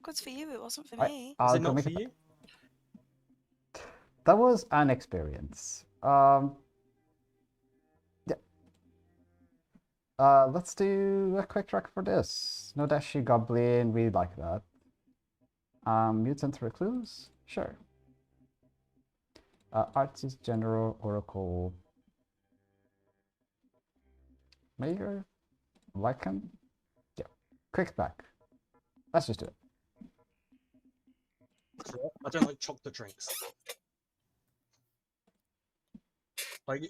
chocolate's for you. It wasn't for Right, me. Is I'll it go not make for it. you? That was an experience. Yeah. Let's do a quick track for this. No Dashi Goblin, we like that. Mutant Recluse? Sure. Artist General Oracle. Mayor? Lycan? Yeah. Quick back. Let's just do it. I don't like chocolate drinks. Like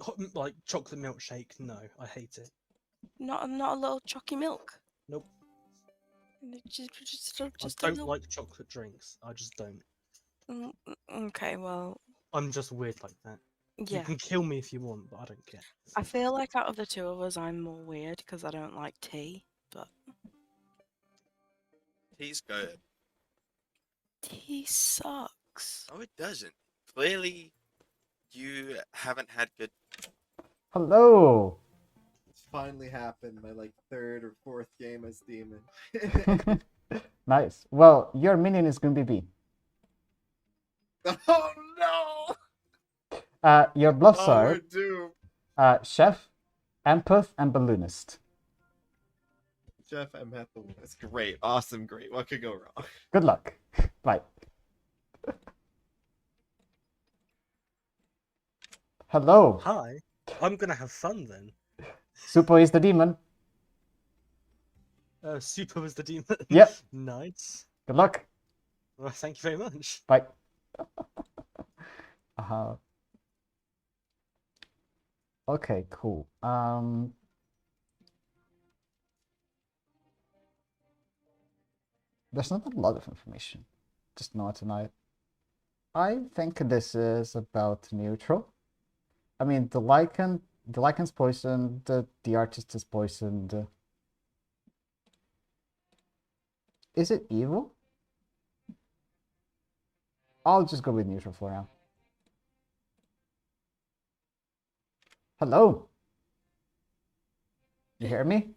chocolate milkshake. No, I hate it. Not a little chalky milk. Nope. Just I a don't little. like chocolate drinks. I just don't. Okay, well, I'm just weird like that. You yeah. can kill me if you want, but I don't care. I feel like out of the two of us, I'm more weird because I don't like tea. But Tea's good. tea sucks. No, it doesn't. Clearly, you haven't had good. Hello! It's finally happened. My like third or fourth game as demon. Nice. Well, your minion is gonna be B. Oh no! Your bluffs Oh, we're are doomed. Chef, Empath, and Balloonist. Chef Empath. That's great. Awesome. Great. What could go wrong? Good luck. Bye. Hello. Hi. I'm gonna have fun then. Supo is the demon. Super was the demon. Yep. Nice. Good luck. Well, thank you very much. Bye. Okay, cool. There's not a lot of information. Just know tonight. I think this is about neutral. I mean, the Lycan's poisoned, the artist is poisoned. Is it evil? I'll just go with neutral for now. Hello? You hear me?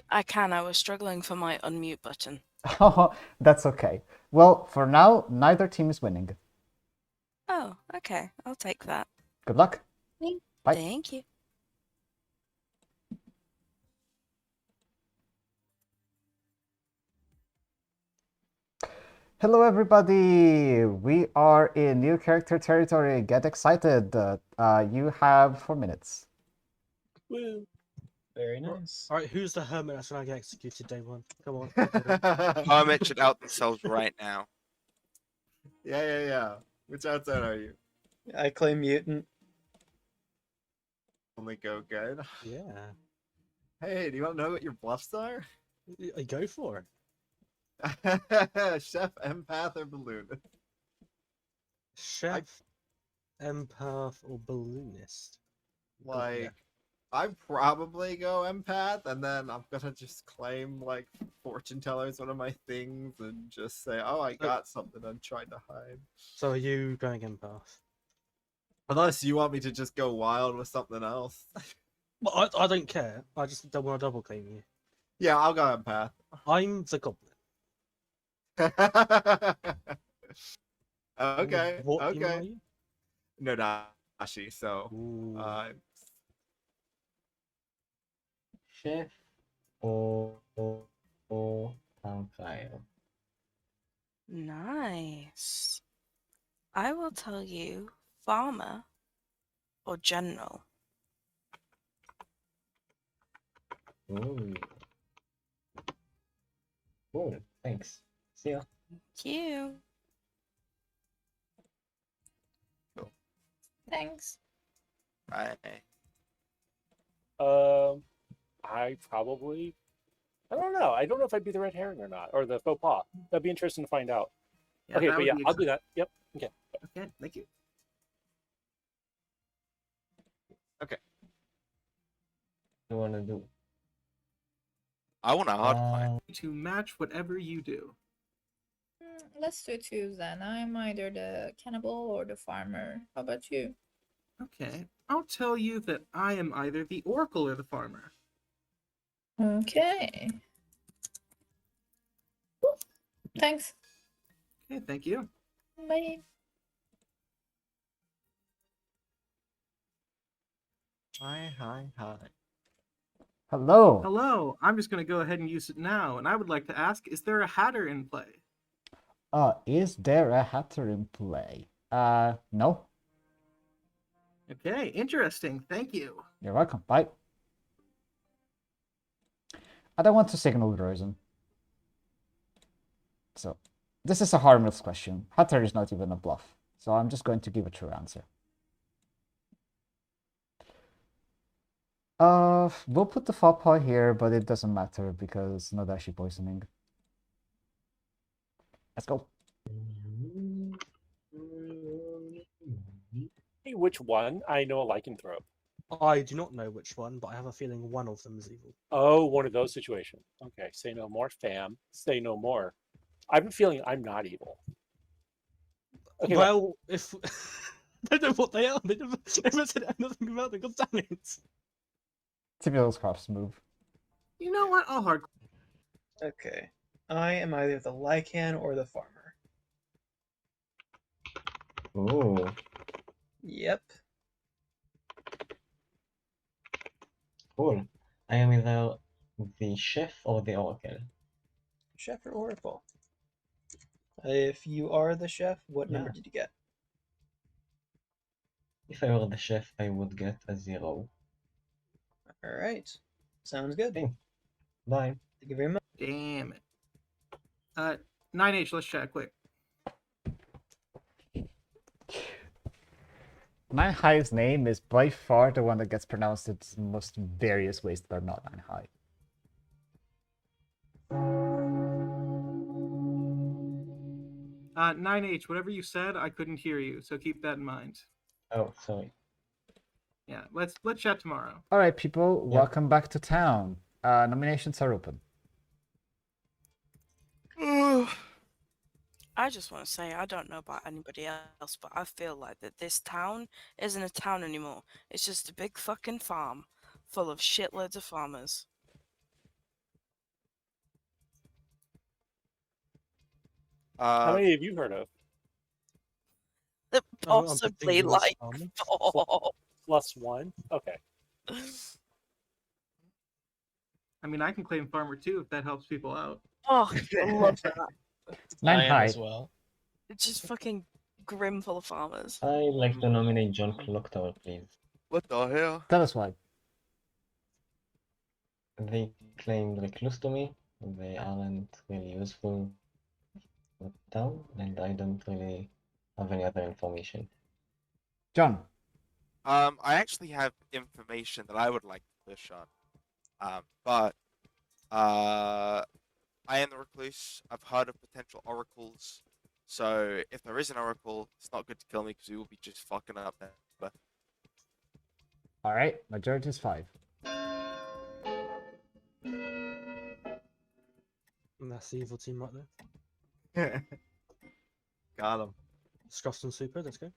I can. I was struggling for my unmute button. Oh, that's okay. Well, for now, neither team is winning. Oh, okay. I'll take that. Good luck. Bye. Thank you. Hello, everybody. We are in new character territory. Get excited. You have 4 minutes. Woo. Very nice. Alright, who's the hermit that's gonna get executed day one? Come on. Hermit should out themselves right now. Yeah. Which outside are you? I claim mutant. Only go good. Yeah. Hey, do you want to know what your bluffs are? Go for it. Chef, Empath, or Balloon? Chef, empath, or balloonist? Like, yeah. I'd probably go Empath, and then I'm gonna just claim, like, Fortune Teller is one of my things, and just say, oh, I got something I'm trying to hide. So are you going empath? Unless you want me to just go wild with something else. Well, I don't care. I just don't want to double claim you. Yeah, I'll go Empath. I'm the goblin. Okay. What okay. are you? No, Dashi. So, Chef or vampire. Nice. I will tell you, farmer or general. Ooh. Cool. Thanks. See ya. Thank you. Thanks. Right. I probably. I don't know. I don't know if I'd be the red herring or not, or the faux pas. That'd be interesting to find out. yeah, Okay, that but would yeah, be I'll do that. Yep. Okay. Okay, thank you. You want to do? I want a hard fight. To match whatever you do. Let's do two then. I'm either the cannibal or the farmer. How about you? Okay, I'll tell you that I am either the oracle or the farmer. Okay. Woo. Thanks. Okay, thank you. Bye. Hi. Hello. Hello, I'm just going to go ahead and use it now, and I would like to ask, is there a hatter in play? Is there a hatter in play? No. Okay, interesting. Thank you. You're welcome. Bye. I don't want to signal erosion. So, this is a harmless question. Hatter is not even a bluff. So I'm just going to give a true answer. We'll put the faux pas here, but it doesn't matter because no dashi poisoning. Let's go. Hey, which one? I know a lycanthrope. I do not know which one, but I have a feeling one of them is evil. Oh, one of those situations. Okay, say no more, fam. Say no more. I have a feeling I'm not evil. Okay, Well, if I don't know what they are, they never said anything about them. God damn it! Typical Scruff's move. You know what? I'll hard. Okay. I am either the Lycan or the farmer. Ooh. Yep. Cool. I am either the chef or the oracle. Chef or Oracle? If you are the chef, what number Yeah. did you get? If I were the chef, I would get a 0. Alright. Sounds good. Thanks. Bye. Thank you very much. Damn it. 9H, let's chat quick. Nine Hive's name is by far the one that gets pronounced in the most various ways that are not Nine Hive. 9H, whatever you said, I couldn't hear you, so keep that in mind. Oh, sorry. Yeah, let's chat tomorrow. All right, people, Yeah. welcome back to town. Nominations are open. I just want to say, I don't know about anybody else, but I feel like that this town isn't a town anymore. It's just a big fucking farm full of shitloads of farmers. how many have you heard of? That I'm possibly thinking this like farmer. 4. +1? Okay. I mean, I can claim farmer too if that helps people out. Oh, I love that. Nine I am Hive. as well. It's just fucking grim full of farmers. I'd like to nominate John Clocktower, please. What the hell? Tell us why. They claimed recluse to me. They aren't really useful for the town, and I don't really have any other information. John. I actually have information that I would like to push on. But I am the recluse. I've heard of potential oracles. So if there is an oracle, it's not good to kill me because we will be just fucking up there. But All right, majority is 5. And that's the evil team right there. Got him. Scruffs and Super, let's go.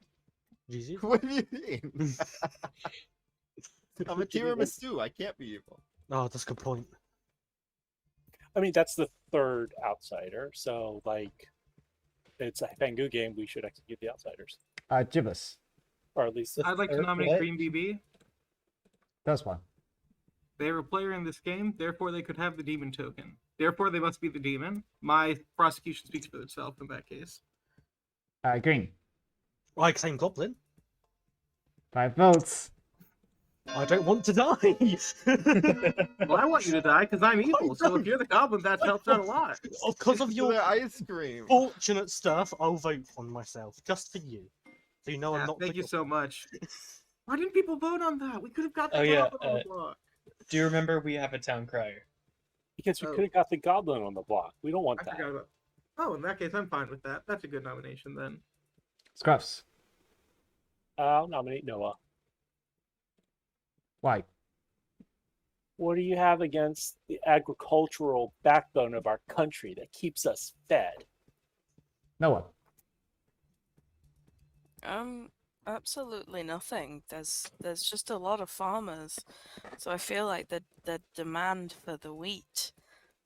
GG. What do you mean? I'm a tiramisu. I can't be evil. Oh, that's a good point. I mean, that's the third outsider, so, like, it's a Fangu game. We should execute the outsiders. Jibbus. Or at least... I'd like to Third nominate what? Green BB. That's one. They are a player in this game, therefore they could have the demon token. Therefore they must be the demon. My prosecution speaks for itself in that case. Green. I claim Goblin. 5 votes. I don't want to die. Well, I want you to die because I'm evil, so if you're the goblin, that helps out a lot. Because of For your the ice cream. fortunate stuff, I'll vote on myself, just for you. So you know I'm Yeah, not. thank the you so much. Why didn't people vote on that? We could have got the Oh, yeah, goblin on the block. Do you remember we have a town crier? Because we Oh. could have got the goblin on the block. We don't want I that. forgot about. Oh, in that case, I'm fine with that. That's a good nomination then. Scruffs. I'll nominate Noah. Why? What do you have against the agricultural backbone of our country that keeps us fed? Noah. Absolutely nothing. There's just a lot of farmers, so I feel like the demand for the wheat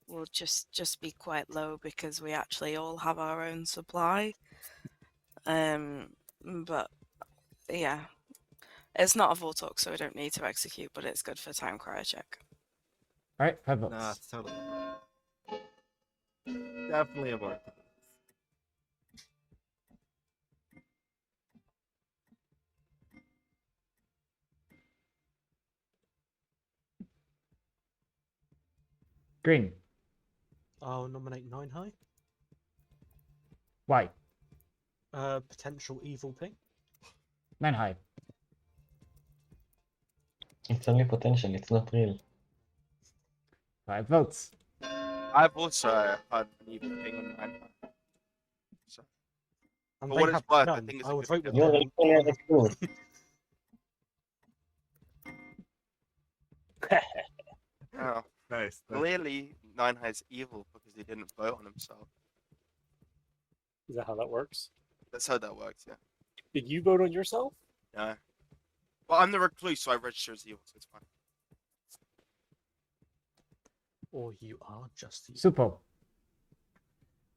will just be quite low because we actually all have our own supply. But yeah, it's not a Vortex, so we don't need to execute, but it's good for time cryo check. All right, 5 votes. Nah, it's totally definitely a vortex. Green. I'll nominate 9 high. White. Potential evil ping. 9 high. It's only potential, it's not real. 5 votes. I've also had an evil ping on 9 high. So, And for they what it's have worth, I none. think it's I a would good vote with kill. You're them. equally as good. Oh, Nice. clearly 9 high's evil because he didn't vote on himself. Is that how that works? That's how that works, yeah. Did you vote on yourself? No. Well, I'm the recluse, so I register as evil, so it's fine. Or you are just evil. Supo.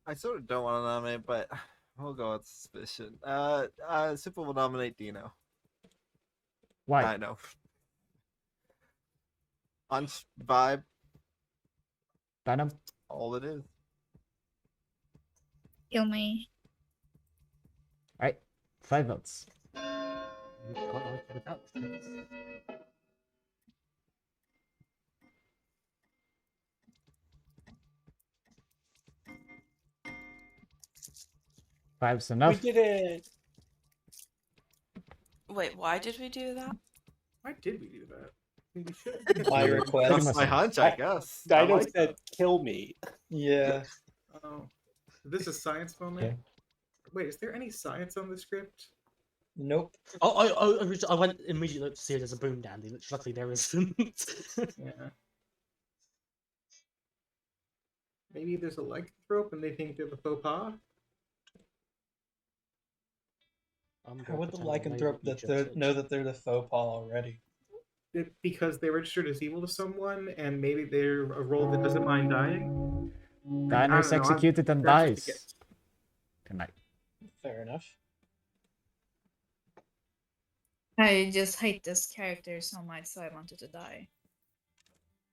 I sort of don't want to nominate, but we'll go with suspicion. Super will nominate Dino. White. I know. Hunch vibe, Dynam. all it is. Kill me. All right, 5 votes. You can't argue with that. Thanks. Five's enough. We did it. Wait, why did we do that? Why did we do that? We should. My Pretty request. much My hunch, I guess. I Dino like said, "Kill me." Yeah. Oh, this is science moment. Okay. Wait, is there any science on the script? Nope. I went immediately to see it as a boom dandy, which luckily there isn't. Yeah. Maybe there's a lycanthrope and they think they're the faux pas. How would the lycanthrope know that they're the faux pas already? Because they registered as evil to someone and maybe they're a role that doesn't mind dying. I Dino's don't know, executed and that's just a dies. guess. Good night. Fair enough. I just hate this character so much, so I wanted to die.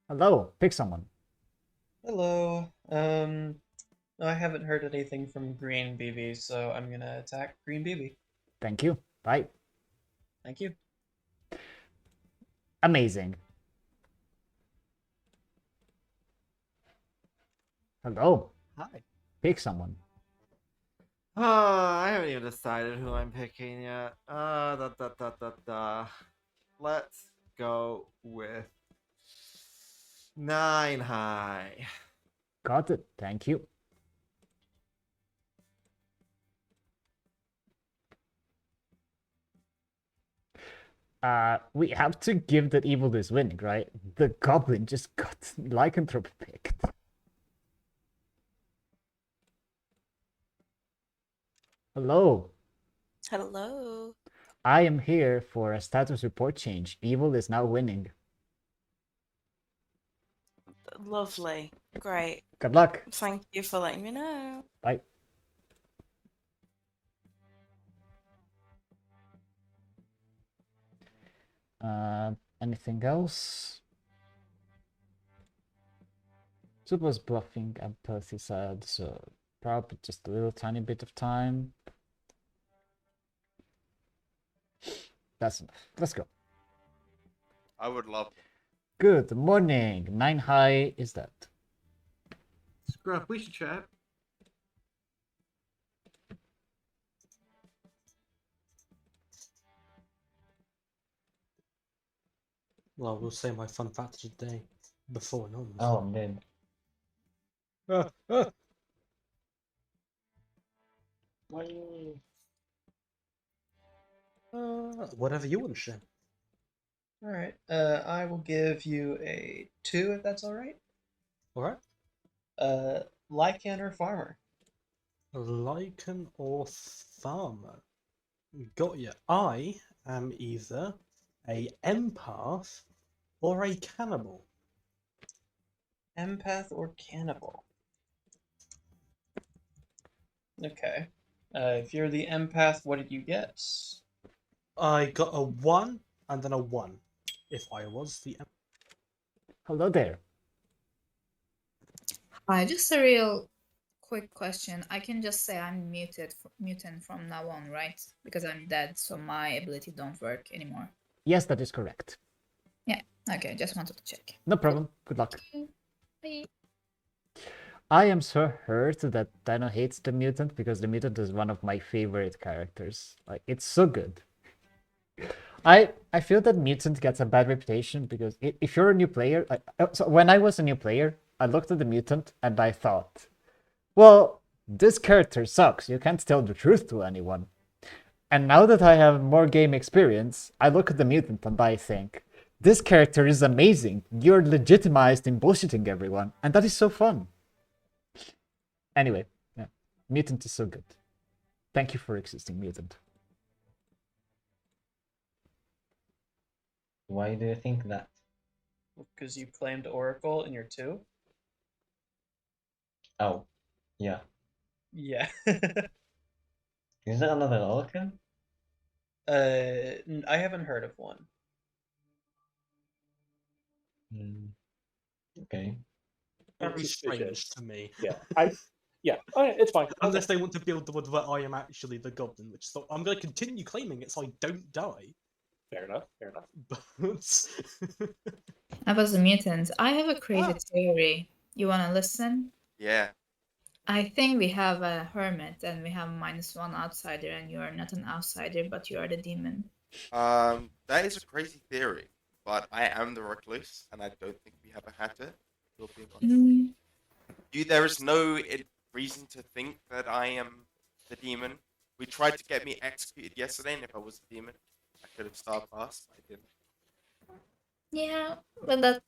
Hello, pick someone. Hello. I haven't heard anything from Green BB, so I'm gonna attack Green BB. Thank you. Bye. Thank you. Amazing. Hello. Hi. Pick someone. I haven't even decided who I'm picking yet. Let's go with 9 high. Got it. Thank you. We have to give that evil this winning, right? The goblin just got lycanthrope picked. Hello. Hello. I am here for a status report change. Evil is now winning. Lovely. Great. Good luck. Thank you for letting me know. Bye. Anything else? Super's bluffing and Percy said, so probably just a little tiny bit of time. That's enough. Let's go. I would love. Good morning. 9 high is that? Scruff, we should chat. Well, we'll say my fun fact of the day before anonymous. Oh, I'm dead. Whatever you want to share. Alright. I will give you a 2 if that's alright. Alright. Lycan or Farmer? Lycan or farmer? Got ya. I am either a empath or a cannibal. empath or cannibal? Okay. If you're the empath, what did you get? I got a 1 and then a 1. If I was the Hello there. Hi, just a real quick question. I can just say I'm mutant from now on, right? Because I'm dead, so my ability don't work anymore. Yes, that is correct. Yeah. Okay, just wanted to check. No problem. Good luck. Bye. I am so hurt that Dino hates the mutant because the mutant is one of my favorite characters. Like, it's so good. I feel that mutant gets a bad reputation because if you're a new player, so when I was a new player, I looked at the mutant and I thought, well, this character sucks. You can't tell the truth to anyone. And now that I have more game experience, I look at the mutant and I think, this character is amazing. You're legitimized in bullshitting everyone, and that is so fun. Anyway, yeah, mutant is so good. Thank you for existing, mutant. Why do you think that? Because you claimed Oracle in your 2? Oh, yeah. Yeah. Is there another Oracle? I haven't heard of one. Okay. very It's strange suspicious. to me. Yeah, okay, it's fine. Unless they want to build the one where I am actually the goblin, which so I'm going to continue claiming it so I don't die. Fair enough. Fair enough. But I was a mutant. I have a crazy Ah. theory. You wanna listen? Yeah. I think we have a hermit and we have -1 outsider, and you are not an outsider, but you are the demon. That is a crazy theory, but I am the recluse, and I don't think we have a hatter. You're being honest. There is no reason to think that I am the demon. We tried to get me executed yesterday, and if I was a demon, I could have starved past. I didn't. Yeah, but that.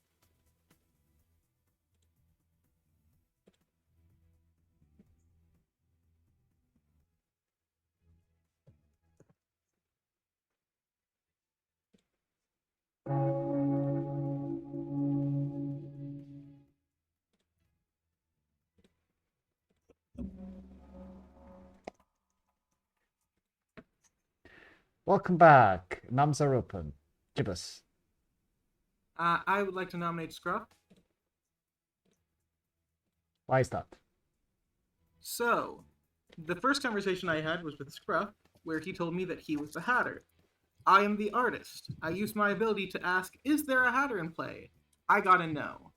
Welcome back. Noms are open. Gibbous. I would like to nominate Scruff. Why is that? So, the first conversation I had was with Scruff, where he told me that he was the Hatter. I am the artist. I used my ability to ask, is there a Hatter in play? I got a no.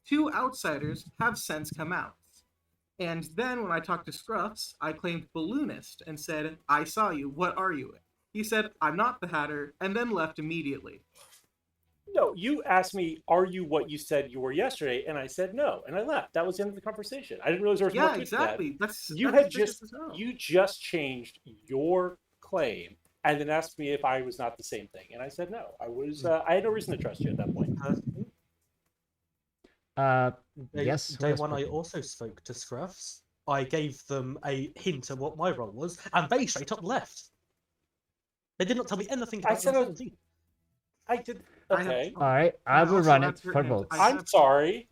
2 outsiders have since come out. And then when I talked to Scruffs, I claimed Balloonist and said, I saw you, what are you? He said, I'm not the Hatter, and then left immediately. No, you asked me, "Are you what you said you were yesterday?" And I said no, and I left. That was the end of the conversation. I didn't realize there was more Yeah, to exactly. that. That's You that's had ridiculous just as hell. you just changed your claim, and then asked me if I was not the same thing, and I said no. I was. I had no reason to trust you at that point. Yes. Day one, I also spoke to Scruffs. I gave them a hint of what my role was, and they straight up left. They did not tell me anything about I said the I did. I have- Okay. Alright, I will also run have it for certain- votes. I I'm have- sorry.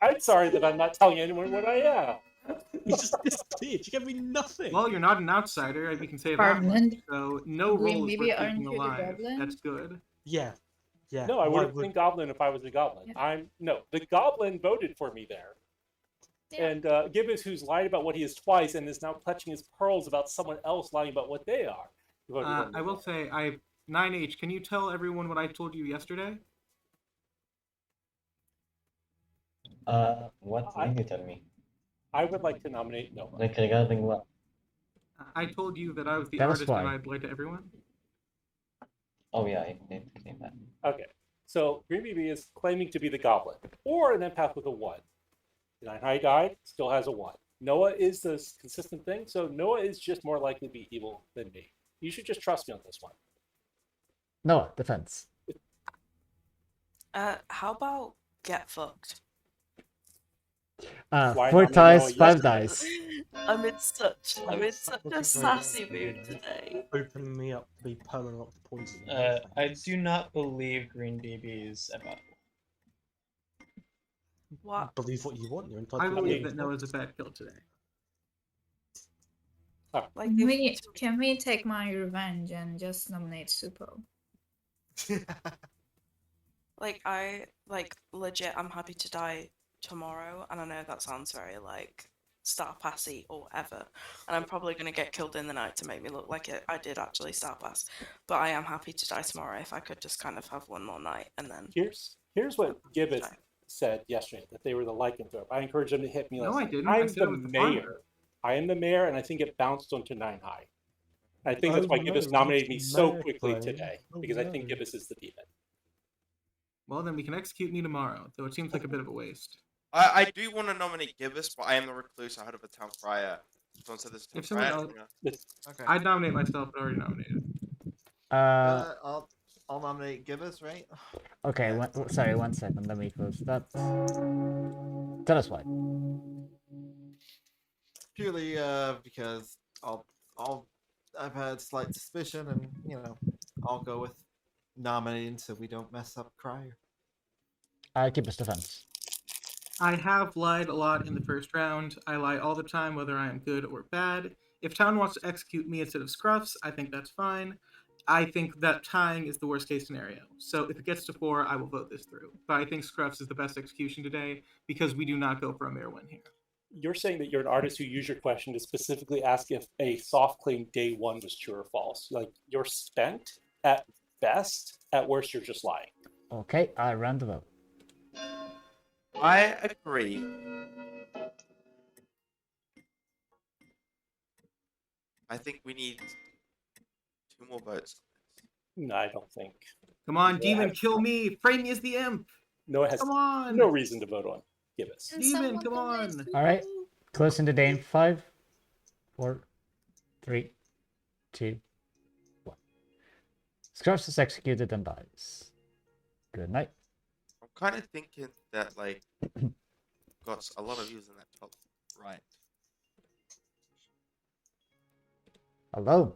I'm sorry that I'm not telling anyone what I am. You just disappeared. You gave me nothing. Well, you're not an outsider, we can say that Pardon? much. So no Green role is Baby, worth aren't keeping you the alive. goblin? That's good. Yeah. No, I Why would have been Goblin if I was a Goblin. Yeah. The Goblin voted for me there. Yeah. And Gibbous, who's lied about what he is twice and is now clutching his pearls about someone else lying about what they are. voted for me I will there. say, 9H, can you tell everyone what I told you yesterday? What did you tell me? I would like to nominate Noah. Like regarding what? I told you that I was the Tell us artist why. and I'd lie to everyone. Oh yeah, I did say that. Okay. So Green BB is claiming to be the Goblin, or an empath with a 1. I died, still has a 1. Noah is the consistent thing, so Noah is just more likely to be evil than me. You should just trust me on this one. Noah, defense. How about get fucked? Why 4 not ties, Noah 5 yesterday? dice. I'm in such a sassy mood today. Opening me up to be permanent poison. I do not believe Green BB is about. What? Believe what you want. You're I entitled to believe believe that Noah's a bad kill today. Like, Can we take my revenge and just nominate Supo? like legit, I'm happy to die tomorrow, and I know that sounds very like star passy or whatever, and I'm probably gonna get killed in the night to make me look like I did actually star pass. But I am happy to die tomorrow if I could just kind of have one more night and then. Here's what Gibbous said yesterday, that they were the lycanthrope. I encouraged them to hit me No, last I night. didn't. I I'm said the it was the farmer. mayor. I am the mayor, and I think it bounced onto 9 high. I think that's Oh why no, Gibbous what's nominated me the so mayor quickly playing? today, Oh because I think no. Gibbous is the demon. Well, then we can execute me tomorrow, though it seems like a bit of a waste. I do want to nominate Gibbous, but I am the recluse. I heard of a town crier. Someone said this town If someone crier. else, Okay. I'd nominate myself, but already nominated. I'll nominate Gibbous, right? Okay, sorry, 1 second. Let me close that. Tell us why. Purely because I've had slight suspicion, and I'll go with nominating so we don't mess up Crier. Keep us defense. I have lied a lot in the first round. I lie all the time, whether I am good or bad. If Town wants to execute me instead of Scruffs, I think that's fine. I think that tying is the worst case scenario. So if it gets to 4, I will vote this through. But I think Scruffs is the best execution today because we do not go for a mayor win here. You're saying that you're an artist who used your question to specifically ask if a soft claim day 1 was true or false. Like, you're spent at best, at worst, you're just lying. Okay, I ran the vote. I agree. I think we need 2 more votes. No, I don't think. Come on, Yeah. Demon, kill me! Frame me as the imp! Noah has Come on! no reason to vote on Gibbous. Demon, come on! Alright, closing the day in 5, 4, 3, 2, 1. Scruffs is executed and dies. Good night. I'm kind of thinking that, like, got a lot of views in that top right. Hello,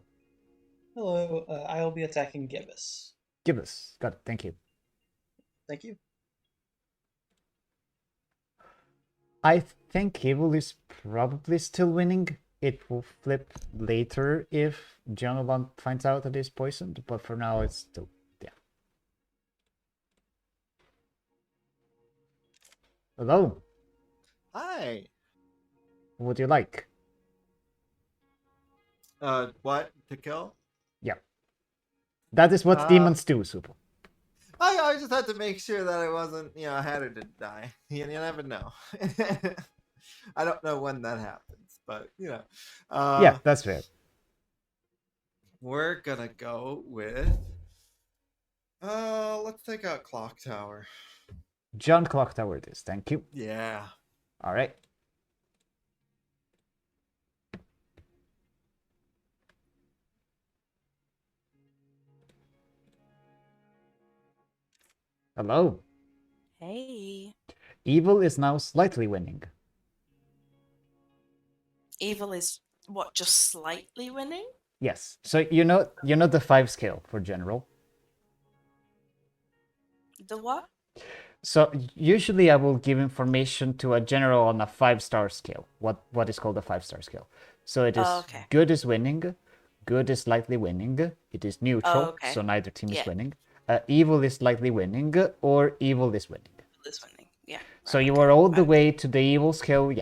Hello, I'll be attacking Gibbous. Gibbous. Got it, thank you. Thank you. I think Evil is probably still winning. It will flip later if Jonovan finds out that he's poisoned, but for now it's still, yeah. Hello, Hi. what would you like? What to kill? Yeah. That is what demons do, Super. I just had to make sure that it wasn't, Hatter didn't die. You never know. I don't know when that happens, but Yeah, that's fair. We're gonna go with let's take out Clocktower. John Clocktower it is, thank you. Yeah. Alright. Hello. Hey. Evil is now slightly winning. Evil is what, just slightly winning? Yes. So you know the 5 scale for general. The what? So usually I will give information to a general on a 5-star scale. What is called a 5-star scale. So it is okay. good is winning, good is slightly winning, it is neutral, okay. so neither team Yeah. is winning. Evil is slightly winning, or evil is winning. Evil is winning, yeah. So you were all the way to the evil scale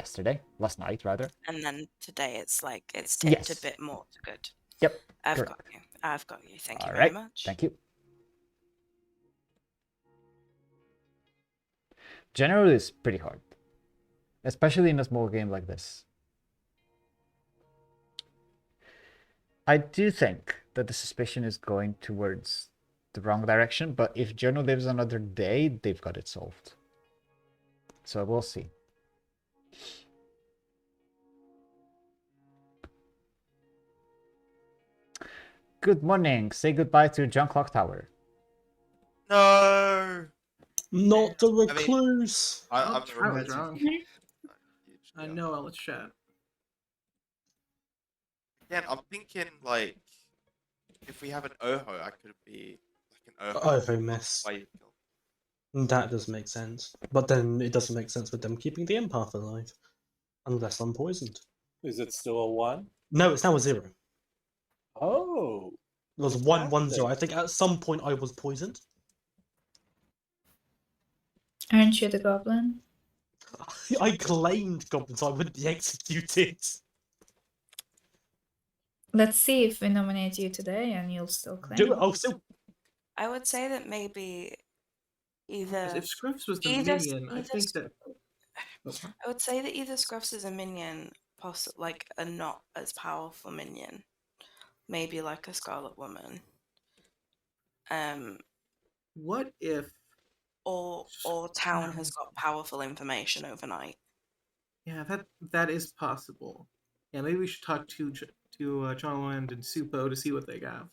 last night rather. And then today it's like, it's tipped Yes. a bit more to good. Yep. I've correct. got you. I've got you. Thank you All very right. much. Thank you. General is pretty hard, especially in a small game like this. I do think that the suspicion is going towards the wrong direction, but if Jono lives another day, they've got it solved. So we'll see. Good morning. Say goodbye to John Clocktower. No. Not the recluse. I'm I the was recluse. wrong. I Yeah. know, let's chat. Again, I'm thinking like if we have an Oho, I could be like an Oho. Oho mess. Why you kill? That does make sense. But then it doesn't make sense with them keeping the empath alive. Unless I'm poisoned. Is it still a 1? No, it's now a 0. Oh. It was 1, 1, 0. Fantastic. I think at some point I was poisoned. Aren't you the goblin? I claimed goblins, so I wouldn't be executed. Let's see if we nominate you today and you'll still claim. Do it. I'll still. I would say that maybe either If Scruffs was the either minion, I think that. I would say that either Scruffs is a minion, like a not as powerful minion, maybe like a Scarlet Woman. What if? Or Town has got powerful information overnight. Yeah, that is possible. Yeah, maybe we should talk to Charlotte and Supo to see what they have.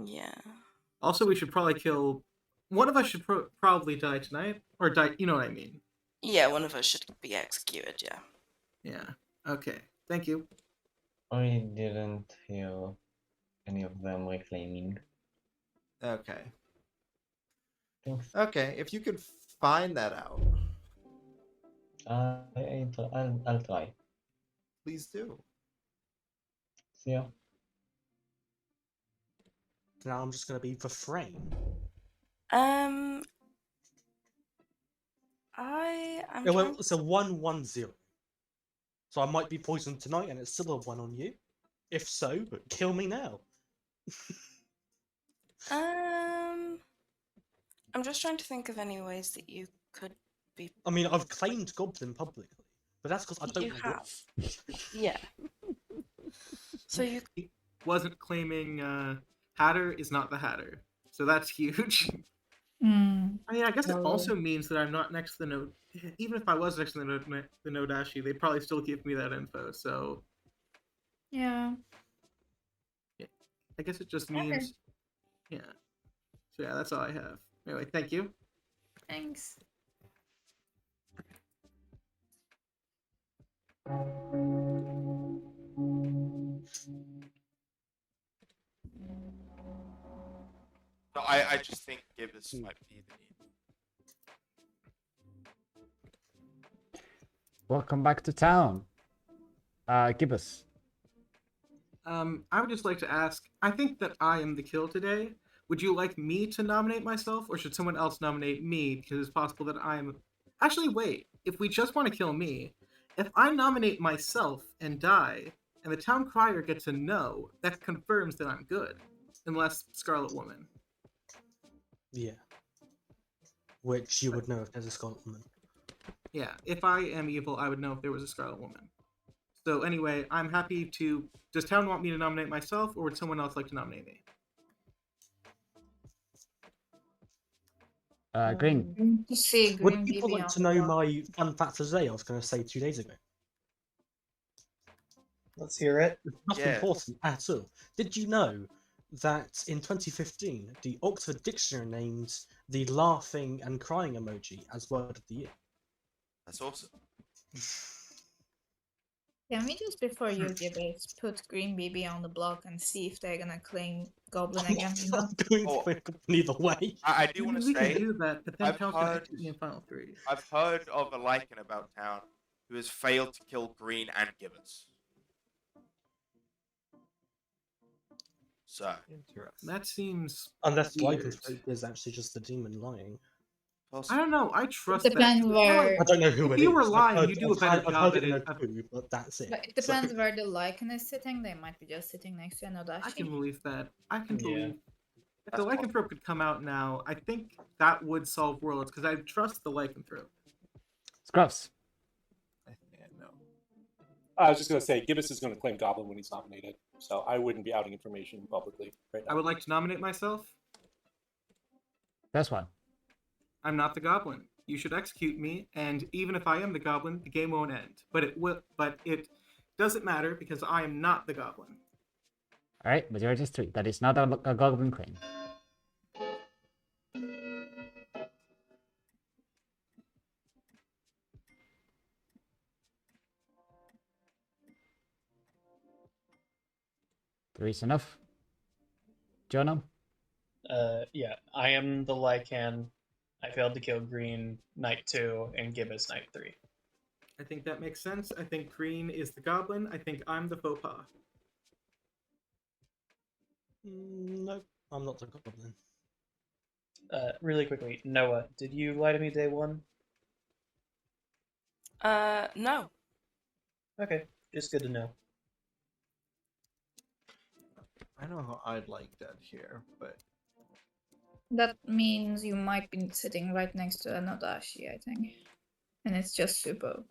Yeah. Also, we should probably kill. One of us should probably die tonight, or die. You know what I mean? Yeah, one of us should be executed. Yeah. Yeah. Okay. Thank you. I didn't hear any of them reclaiming. Okay. Thanks. Okay, if you could find that out, I'll try. please do. See ya. Now I'm just gonna be the frame. I am. Yeah, well, it's a 1, 1, 0. So I might be poisoned tonight, and it's still a 1 on you. If so, kill me now. I'm just trying to think of any ways that you could be. I mean, I've claimed Goblin publicly, but that's because I don't You know have. what. Yeah. So you Wasn't claiming Hatter is not the Hatter, so that's huge. Mm. I mean, I guess it No. also means that I'm not next to the node. Even if I was next to the Nodashi, they'd probably still give me that info. So Yeah. I guess it just Okay. means, yeah. So yeah, that's all I have. Anyway, thank you. Thanks. No, I just think Gibbous might be the need. Welcome back to town. Gibbous. I would just like to ask. I think that I am the kill today. Would you like me to nominate myself, or should someone else nominate me? Because it's possible that I'm. Actually, wait. If we just want to kill me, if I nominate myself and die, and the town crier gets a no, that confirms that I'm good. Unless Scarlet Woman. Yeah. Which you would know if there's a Scarlet Woman. Yeah, if I am evil, I would know if there was a Scarlet Woman. So anyway, I'm happy to. Does town want me to nominate myself, or would someone else like to nominate me? Green. To see Would Green people BB like on to the know block. my fun fact for today I was going to say 2 days ago? Let's hear it. It's not Yeah. important at all. Did you know that in 2015, the Oxford Dictionary named the laughing and crying emoji as word of the year? That's awesome. Can we just, before you give it, put Green BB on the block and see if they're gonna claim Goblin again? I'm not going Oh. to pick up either way. I do want to We can say do that, but then I've town's gonna heard- execute me in Final 3. I've heard of a lichen about town who has failed to kill Green and Gibbous. So Interesting. That seems. Unless Weird. Lycanthrope is actually just the demon lying. I don't know. I trust Depends that. where- I don't know who If it you is. were I've lying, heard- you do a I've better heard- I've job heard it in at a coup, but that's it. But it depends where the Lycan is sitting. They might be just sitting next to an I Odashi. can believe that. I can Yeah. believe. If That's the Lycanthrope could come out now, I think that would solve Worlds, because I trust the Lycanthrope. Scruffs. Yeah, no. I was just going to say, Gibbous is going to claim Goblin when he's nominated, so I wouldn't be outing information publicly right now. I would like to nominate myself. That's one. I'm not the Goblin. You should execute me, and even if I am the Goblin, the game won't end. But it will. But it doesn't matter because I am not the Goblin. Alright, majority is 3. That is not a goblin claim. Three is enough. Jonah? Yeah, I am the Lycan. I failed to kill Green Knight 2 and Gibbous Knight 3. I think that makes sense. I think Green is the goblin. I think I'm the faux pas. No, I'm not the goblin. Really quickly, Noah, did you lie to me day one? No. Okay, just good to know. I know how I'd like dead here, but That means you might be sitting right next to Anodashi, I think. And it's just Supo.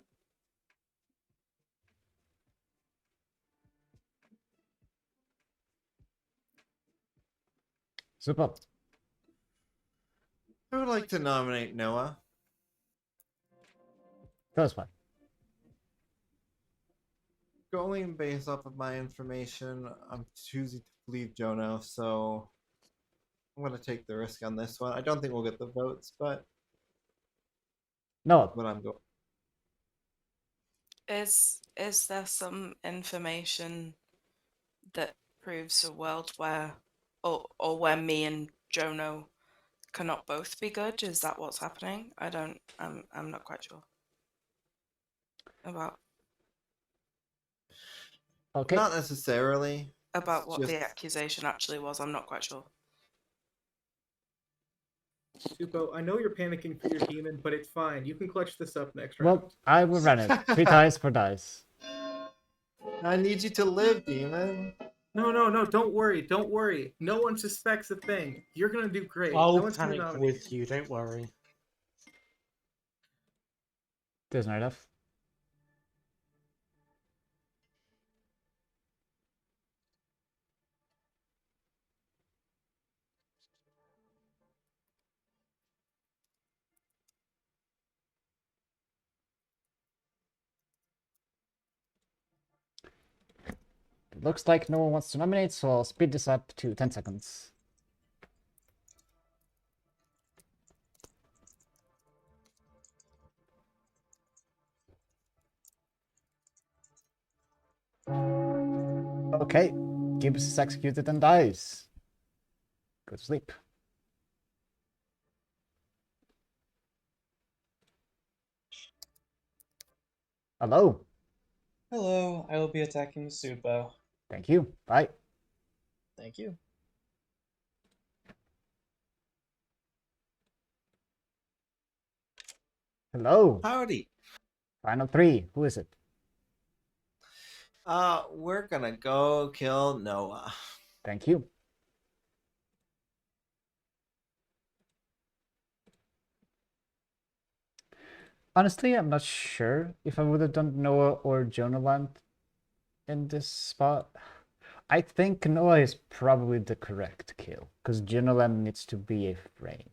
Super. I would like to nominate Noah. That's fine. Going based off of my information, I'm choosing to believe Jono, so I'm gonna take the risk on this one. I don't think we'll get the votes, but No. I'm going. Is there some information that proves a world where, or where me and Jono cannot both be good? Is that what's happening? I'm not quite sure about Okay. Not necessarily. about what Just- the accusation actually was. I'm not quite sure. Supo, I know you're panicking for your demon, but it's fine. You can clutch this up next round. Well, I will run it. 3 dice for dice. I need you to live, demon. No, don't worry. No one suspects a thing. You're gonna do great. No I'll one's gonna panic nominate with you, don't worry. There's not enough. Looks like no one wants to nominate, so I'll speed this up to 10 seconds. Okay, Gibbs is executed and dies. Go to sleep. Hello. Hello, I will be attacking Supo. Thank you. Bye. Thank you. Hello. Howdy. Final 3. Who is it? We're gonna go kill Noah. Thank you. Honestly, I'm not sure if I would have done Noah or Jonaland in this spot. I think Noah is probably the correct kill, because Jonaland needs to be a frame.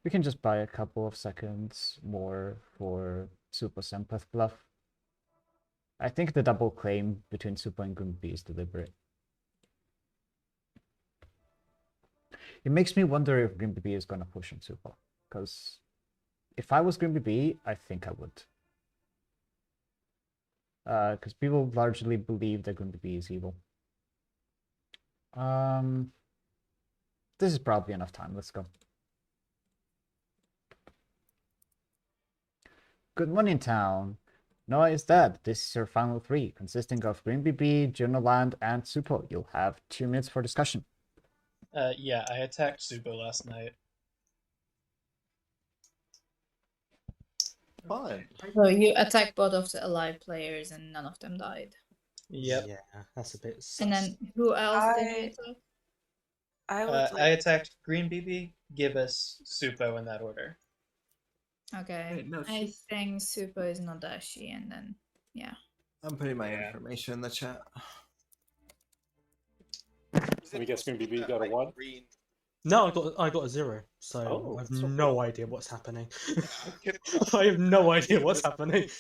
We can just buy a couple of seconds more for Supo's Empath bluff. I think the double claim between Supo and Grimby is deliberate. It makes me wonder if Grimby is going to push on Supo, because if I was Grimby, I think I would. Because people largely believe that Grimby is evil. This is probably enough time. Let's go. Good morning, town. Noah is dead. This is your final 3, consisting of Grimby, Jonaland, and Supo. You'll have 2 minutes for discussion. Yeah, I attacked Supo last night. Fun. So you attacked both of the alive players and none of them died. Yep. Yeah, that's a bit sus. And then who else did you I- attack? I would I like attacked Green BB, Gibbous, Supo in that order. Okay. Wait, no, I think Supo is Nodashi, and then yeah. I'm putting my Yeah. information in the chat. Let me guess, BB got a 1? Green. No, I got a 0, so Oh, I have so no idea what's happening. Kidding. I have no idea what's happening.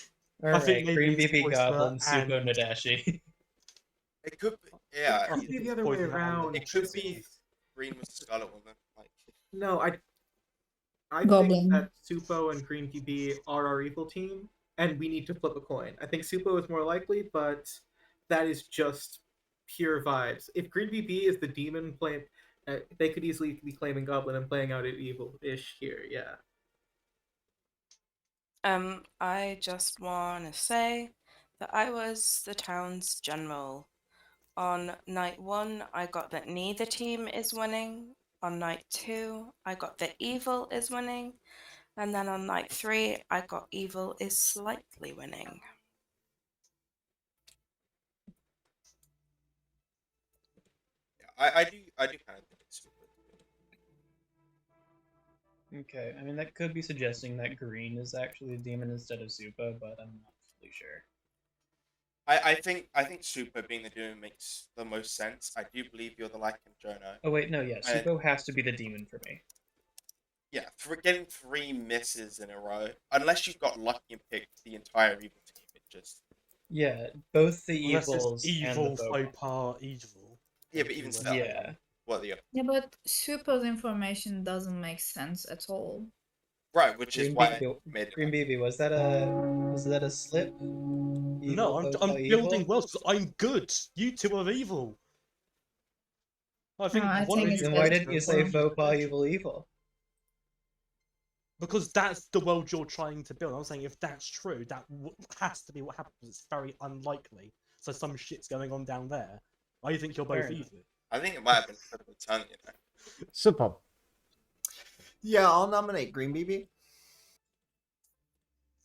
Alright, think maybe Green it's BB Oyster Goblin, and- Supo Nadashi. It could be, yeah. I It could be the other way Poison around. It could be Green with Scarlet Woman. Like, No, I Goblin. think that Supo and Green PB are our evil team, and we need to flip a coin. I think Supo is more likely, but that is just pure vibes. If Green BB is the demon playing, they could easily be claiming Goblin and playing out an evil-ish here. Yeah. I just want to say that I was the town's general. On night 1, I got that neither team is winning. On night 2, I got that evil is winning. And then on night 3, I got evil is slightly winning. Yeah, I do kind of think it's super. Okay, I mean that could be suggesting that green is actually the demon instead of Supa, but I'm not fully sure. I think Super being the demon makes the most sense. I do believe you're the Lycan Jono. Oh wait, no, yeah, And- Supo has to be the demon for me. Yeah, for getting 3 misses in a row, unless you've got lucky and picked the entire evil team, it just Yeah, both the Unless evils it's evil, and the faux pas, evil. yeah, but even still, Yeah. what the Yeah, but Super's information doesn't make sense at all. right, which is Green why I BB, made it. Green BB, was that a slip? No, Evil, I'm faux pas, building evil? wells because I'm good. You two are evil. I think No, I one think of it's you. Then why just didn't you say Supa. faux pas, evil, evil? Because that's the world you're trying to build. I'm saying if that's true, that has to be what happens. It's very unlikely. So some shit's going on down there. I think you're both Fair enough. evil. I think it might have been triple tongue, you know. Super. Yeah, I'll nominate Green BB.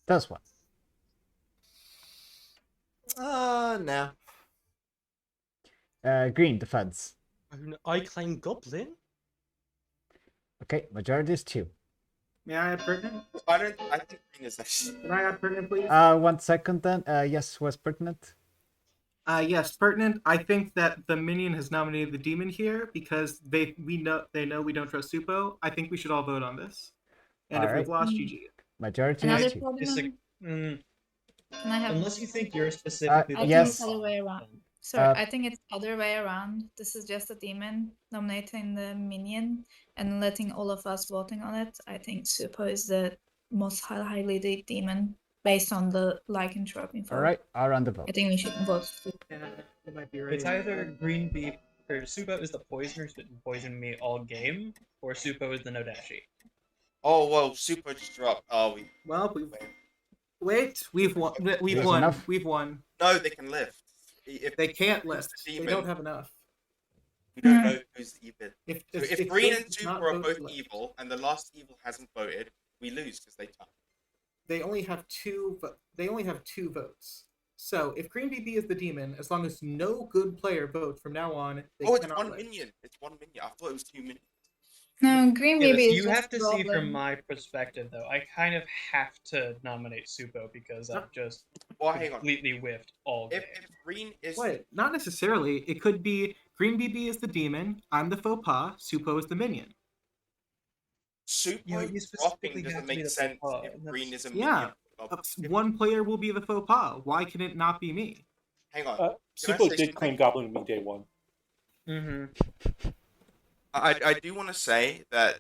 That's one. No. Green defense. I claim Goblin. Okay, majority is 2. May I add pertinent? I think Green is actually. Can I add pertinent, please? 1 second then. Yes, was pertinent. Yes, pertinent. I think that the minion has nominated the demon here because they know we don't trust Supo. I think we should all vote on this. And if Alright. we've lost, GG. Majority Another is 2. problem. Can I have Unless another you think problem? you're specifically I the think yes. it's demon. other way around. Sorry, Uh, I think it's other way around. This is just a demon nominating the minion and letting all of us voting on it. I think Supo is the most highly the demon based on the lycanthrope info. Alright, I'll run the vote. I think we should vote. Yeah, it might be right. It's either Green BB or Supo is the poisoner who's been poisoning me all game, or Supo is the Nodashi. Oh well, Super just dropped. Oh, Well, we've won. We've There's won. enough. We've won. no, they can lift. If They can't who's lift. the They demon, don't have enough. we don't know who's evil. If So if if Green they and does not Super are vote both left, evil, and the last evil hasn't voted, we lose because they tie. they only have two. They only have 2 votes. So if Green BB is the demon, as long as no good player votes from now on, they Oh, it's cannot one lift. minion. It's 1 minion. I thought it was 2 minions. No, Green Yeah, BB is you just have to see Goblin. from my perspective, though. I kind of have to nominate Supo because I've just Well, hang on. completely whiffed all game. If Green is Wait, not necessarily. It could be Green BB is the demon, I'm the faux pas, Supo is the minion. Super You dropping specifically have doesn't to be make the sense faux pas, if and Green that's- is a Yeah. minion. If- One player will be the faux pas. Why can it not be me? Hang on. Uh, Can I Supo say did something? claim Goblin with me day 1. Mm-hmm. I do want to say that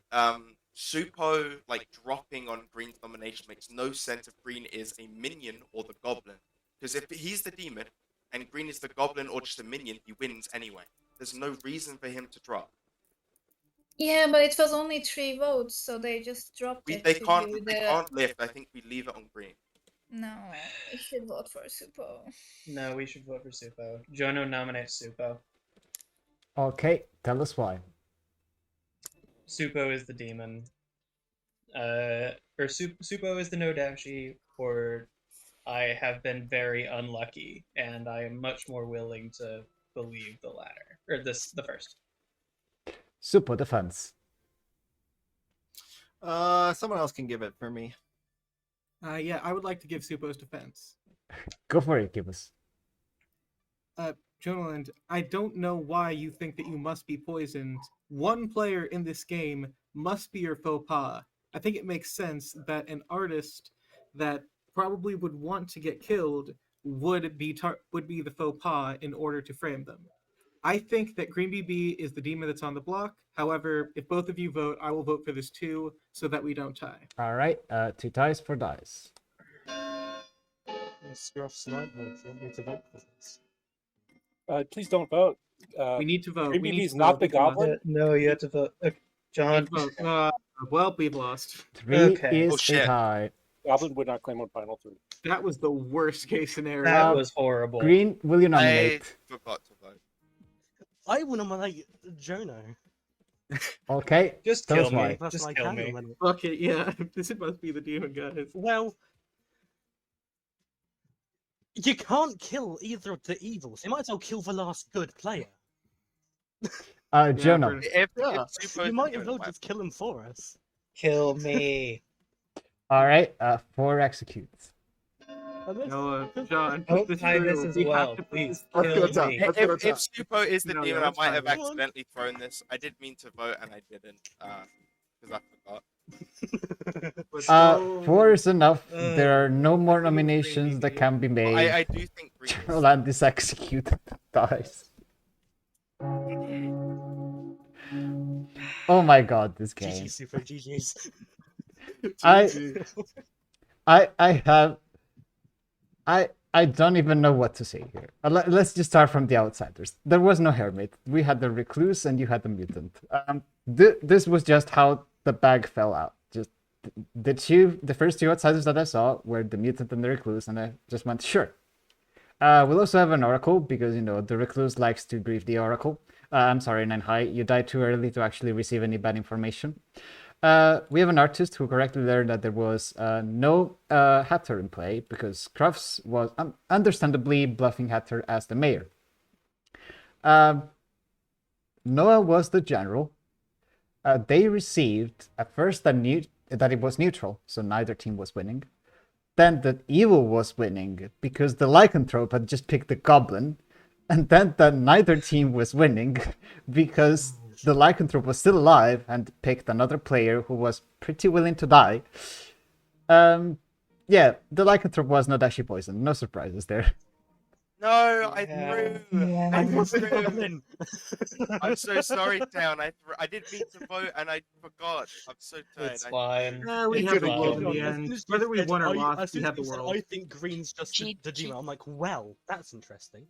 Supo like dropping on Green's nomination makes no sense if Green is a minion or the goblin. Because if he's the demon and Green is the goblin or just a minion, he wins anyway. There's no reason for him to drop. Yeah, but it was only 3 votes, so they just dropped it. They to can't do they the- can't lift. I think we leave it on Green. No, we should vote for Supo. No, we should vote for Supo. Jono nominates Supo. Okay, tell us why. Supo is the demon. Or Supo is the Nodashi, or I have been very unlucky, and I am much more willing to believe the latter. Or the first. Super defense. Someone else can give it for me. Yeah, I would like to give Supo's defense. Go for it, Gibbous. Jonaland, I don't know why you think that you must be poisoned. One player in this game must be your faux pas. I think it makes sense that an artist that probably would want to get killed would be the faux pas in order to frame them. I think that Green BB is the demon that's on the block. However, if both of you vote, I will vote for this too, so that we don't tie. Alright, 2 ties for dice. Scruff's nightmare. Do you want me to vote for this? Please don't vote. We need to vote. Green We need BB's to not vote. the People lost. goblin. No, you have to vote. We John. need to vote. Well, we've lost. 3 Okay. is Oh, a shit. tie. Goblin would not claim on final 3. That was the worst case scenario. That was horrible. Green, will you I nominate? forgot to vote. I will nominate Jono. Okay, Just tell us kill me. why. That's Just my kill candle me. money. Okay, yeah. This must be the demon, guys. Well, you can't kill either of the evils. You might as well kill the last good player. Jono. If Yeah. Super You might as doing well my- just kill him for us. Kill me. All right, 4 executes. No, John. Oh, this try through. this as We have well. to- Please Let's kill go down. me. Let's go to If top. Supo is the No, demon, no, I it's might fine. have Come on. accidentally thrown this. I did mean to vote and I didn't, because I forgot. Let's go. 4 is enough. There are no more I think it's Green nominations that BB. can be made. I do think Green is- Roland is executed. Dies. Oh my god, this game. GG Super GG's. I don't even know what to say here. Let's just start from the outsiders. There was no Hermit. We had the Recluse and you had the Mutant. This was just how the bag fell out. Just the first 2 outsiders that I saw were the Mutant and the Recluse, and I just went, sure. We'll also have an Oracle, because, you know, the Recluse likes to grieve the Oracle. I'm sorry, 9 High, you died too early to actually receive any bad information. We have an artist who correctly learned that there was no Hatter in play, because Crufts was understandably bluffing Hatter as the mayor. Noah was the general. They received at first that it was neutral, so neither team was winning. Then that evil was winning because the lycanthrope had just picked the goblin, and then that neither team was winning because the lycanthrope was still alive and picked another player who was pretty willing to die. Yeah, the lycanthrope was not actually poisoned. No surprises there. No, I Yeah. threw. Yeah. I threw. I'm so sorry, Town. I did mean to vote and I forgot. I'm so tired. It's fine. We It's have the fine. world in the As end. soon as you Whether we said, won or as lost, we soon as have the you said, world. I think Green's just the demon. I'm like, well, that's interesting.